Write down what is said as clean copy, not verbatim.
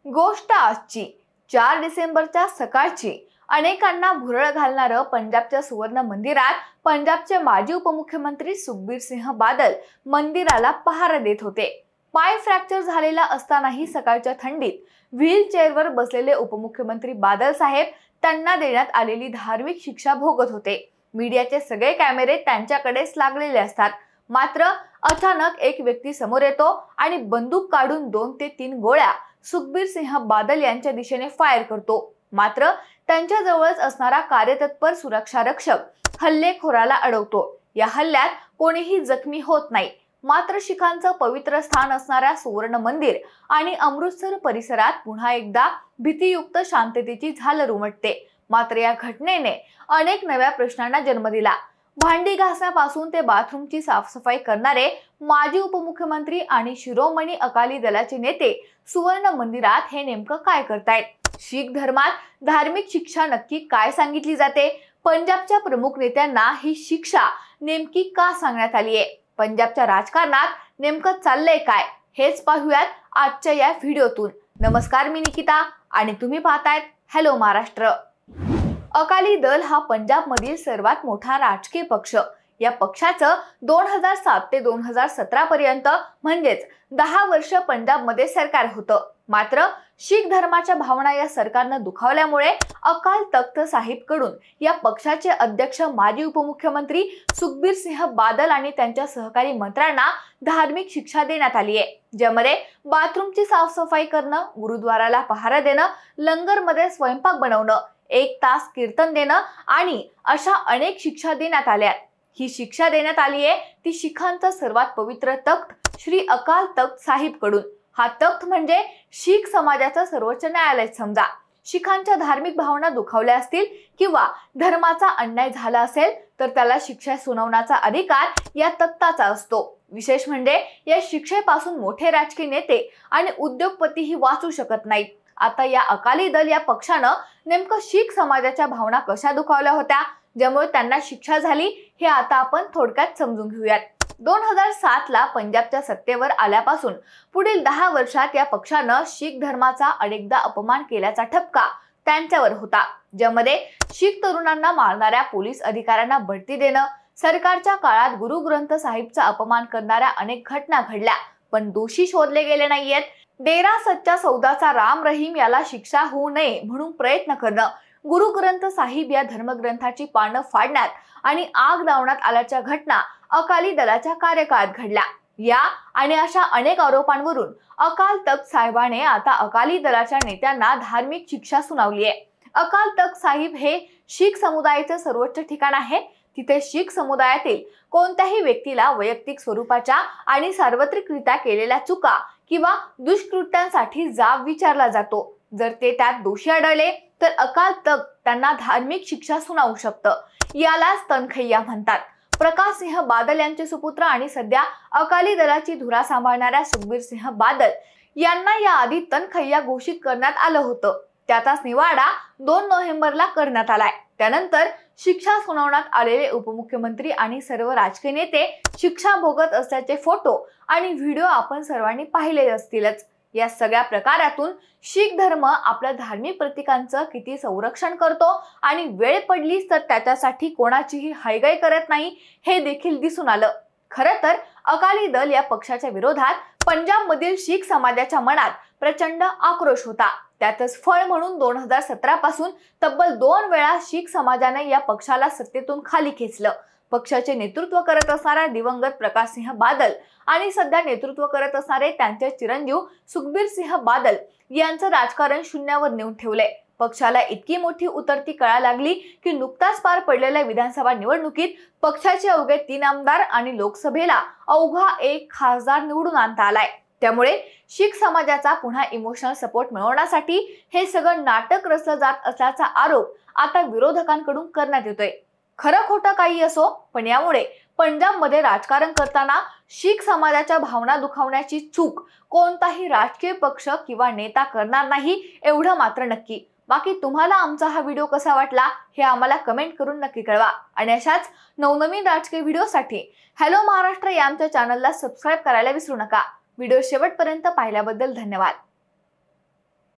गोष्ट आजची 4 डिसेंबरच्या सकाळची अनेकांना भुरळ घालणारं पंजाबच्या सुवर्ण मंदिरात पंजाबचे माजी उपमुख्यमंत्री सुखबीर सिंह बादल मंदिराला पहारा देत होते। पाय फ्रॅक्चर झालेला असतानाही सकाळच्या थंडीत व्हील चेअरवर बसलेले उपमुख्यमंत्री बादल साहेब त्यांना देण्यात आलेली धार्मिक शिक्षा भोगत होते। मीडियाचे सगळे कॅमेरे त्यांच्याकडेच लागलेले असतात, मात्र अचानक एक व्यक्ती समोर येतो आणि बंदूक काढून 2 ते 3 गोळ्या सुखबीर सिंह बादल यांच्या दिशेने फायर करतो। मात्र त्यांच्या जवळच असणारा कार्यतत्पर सुरक्षा रक्षक हल्लेखोराला अडवतो। या हल्ल्यात कोणीही जखमी होत नाही, मात्र शिखांचं पवित्र स्थान असणाऱ्या सुवर्ण मंदिर आणि अमृतसर परिसरात पुन्हा एकदा भीतीयुक्त शांततेची झालर उमटते। मात्र या घटनेने अनेक नव्या प्रश्नांना जन्म दिला। भांडी घासण्यापासून ते बाथरूमची साफसफाई करणारे माजी उपमुख्यमंत्री आणि शिरोमणी अकाली दलाचे नेते सुवर्ण मंदिरात हे नेमकं काय करतायत? शीख धर्मात धार्मिक शिक्षा नक्की काय सांगितली जाते? पंजाबच्या प्रमुख नेत्यांना ही शिक्षा नेमकी का सांगण्यात आली आहे? पंजाबच्या राजकारणात नेमकं चाललंय काय, हेच पाहूयात आजच्या या व्हिडिओतून। नमस्कार, मी निकिता आणि तुम्ही पाहतायत हॅलो महाराष्ट्र। अकाली दल हा पंजाबमधील सर्वात मोठा राजकीय पक्ष। या पक्षाचं 2007 ते 2017 पर्यंत म्हणजेच 10 वर्ष पंजाबमध्ये सरकार होतं। मात्र शीख धर्माच्या भावना या सरकारनं दुखावल्यामुळे अकाल तख्त साहिब कडून या पक्षाचे अध्यक्ष माजी उपमुख्यमंत्री सुखबीर सिंह बादल आणि त्यांच्या सहकारी मंत्र्यांना धार्मिक शिक्षा देण्यात आली आहे, ज्यामध्ये बाथरूमची साफसफाई करणं, गुरुद्वाराला पहारा देणं, लंगरमध्ये स्वयंपाक बनवणं, 1 तास कीर्तन देणं आणि अशा अनेक शिक्षा देण्यात आल्या। ही शिक्षा देण्यात आली आहे ती शिखांचा सर्वात पवित्र तख्त श्री अकाल तख्त साहिब कडून। हा तख्त म्हणजे शीख समाजाचं सर्वोच्च न्यायालय समजा। शिखांच्या धार्मिक भावना दुखावल्या असतील किंवा धर्माचा अन्याय झाला असेल तर त्याला शिक्षा सुनावण्याचा अधिकार या तख्ताचा असतो। विशेष म्हणजे या शिक्षेपासून मोठे राजकीय नेते आणि उद्योगपतीही वाचू शकत नाहीत। आता या अकाली दल या पक्षानं नेमकं शीख समाजाच्या भावना कशा दुखावल्या होत्या, ज्यामुळे त्यांना शिक्षा झाली, हे आता आपण थोडक्यात समजून घेऊयात। 2007 ला पंजाबच्या सत्तेवर आल्यापासून पुढील 10 वर्षात या पक्षानं शीख धर्माचा अनेकदा अपमान केल्याचा ठपका त्यांच्यावर होता, ज्यामध्ये शीख तरुणांना मारणाऱ्या पोलीस अधिकाऱ्यांना बढती देणं, सरकारच्या काळात गुरु ग्रंथ साहिबचा अपमान करणाऱ्या अनेक घटना घडल्या, पण दोषी शोधले गेले नाहीयेत। डेरा सच्चा सौदाचा राम रहीम याला शिक्षा होऊ नये म्हणून प्रयत्न करणं, गुरु ग्रंथ साहिब या धर्मग्रंथाची पानं फाडण्यात आणि आग लावण्यात आल्याच्या घटना अकाली दलाच्या कार्यकाळात घडल्या। या आणि अशा अनेक आरोपांवरून अकाल तख्त साहिबाने आता अकाली दलाच्या नेत्यांना धार्मिक शिक्षा सुनावली आहे। अकाल तख्त साहिब हे शीख समुदायाचे सर्वोच्च ठिकाण आहे। तिथे शीख समुदायातील कोणत्याही व्यक्तीला वैयक्तिक स्वरूपाच्या आणि सार्वत्रिकरित्या केलेल्या चुका किंवा दुष्कृत्यांसाठी जाब विचारला जातो। जर ते त्यात दोषी आढळले तर अकाल तख्त त्यांना धार्मिक शिक्षा सुनावू शकतं। यालाच तनखैया म्हणतात। प्रकाश सिंह बादल यांचे सुपुत्र आणि सध्या अकाली दलाची धुरा सांभाळणाऱ्या सुखबीर सिंह बादल यांना याआधी तनखैया घोषित करण्यात आलं होतं। त्याचाच निवाडा 2 नोव्हेंबरला करण्यात आलाय। त्यानंतर शिक्षा सुनावण्यात आलेले उपमुख्यमंत्री आणि सर्व राजकीय नेते शिक्षा भोगत असल्याचे फोटो आणि व्हिडिओ आपण सर्वांनी पाहिले असतीलच। या सगळ्या प्रकारातून शीख धर्म आपल्या धार्मिक प्रतीकांचं किती संरक्षण करतो आणि वेळ पडलीच तर त्याच्यासाठी कोणाचीही हयगय करत नाही, हे देखील दिसून आलं। खरं तर अकाली दल या पक्षाच्या विरोधात पंजाबमधील शीख समाजाच्या मनात प्रचंड आक्रोश होता। त्यातच फळ म्हणून 2017 पासून तब्बल 2 वेळा शीख समाजाने या पक्षाला सत्तेतून खाली खेचलं। पक्षाचे नेतृत्व करत असणारा दिवंगत प्रकाश सिंह बादल आणि सध्या नेतृत्व करत असणारे त्यांचे चिरंजीव सुखबीर सिंह बादल यांचं राजकारण शून्यावर नेऊन ठेवलंय। पक्षाला इतकी मोठी उतरती कळा लागली की नुकताच पार पडलेल्या विधानसभा निवडणुकीत पक्षाचे अवघे 3 आमदार आणि लोकसभेला अवघा 1 खासदार निवडून आणता आलाय। त्यामुळे शीख समाजाचा पुन्हा इमोशनल सपोर्ट मिळवण्यासाठी हे सगळं नाटक रचलं जात असल्याचा आरोप आता विरोधकांकडून करण्यात येतोय। खरं खोटं काही असो, पण यामुळे पंजाबमध्ये राजकारण करताना शीख समाजाच्या भावना दुखावण्याची चूक कोणताही राजकीय पक्ष किंवा नेता करणार नाही, एवढं मात्र नक्की। बाकी तुम्हाला आमचा हा व्हिडिओ कसा वाटला हे आम्हाला कमेंट करून नक्की कळवा आणि अशाच नवनवीन राजकीय व्हिडिओसाठी हॅलो महाराष्ट्र या आमच्या चॅनलला सबस्क्राइब करायला विसरू नका। व्हिडिओ शेवटपर्यंत पाहिल्याबद्दल धन्यवाद।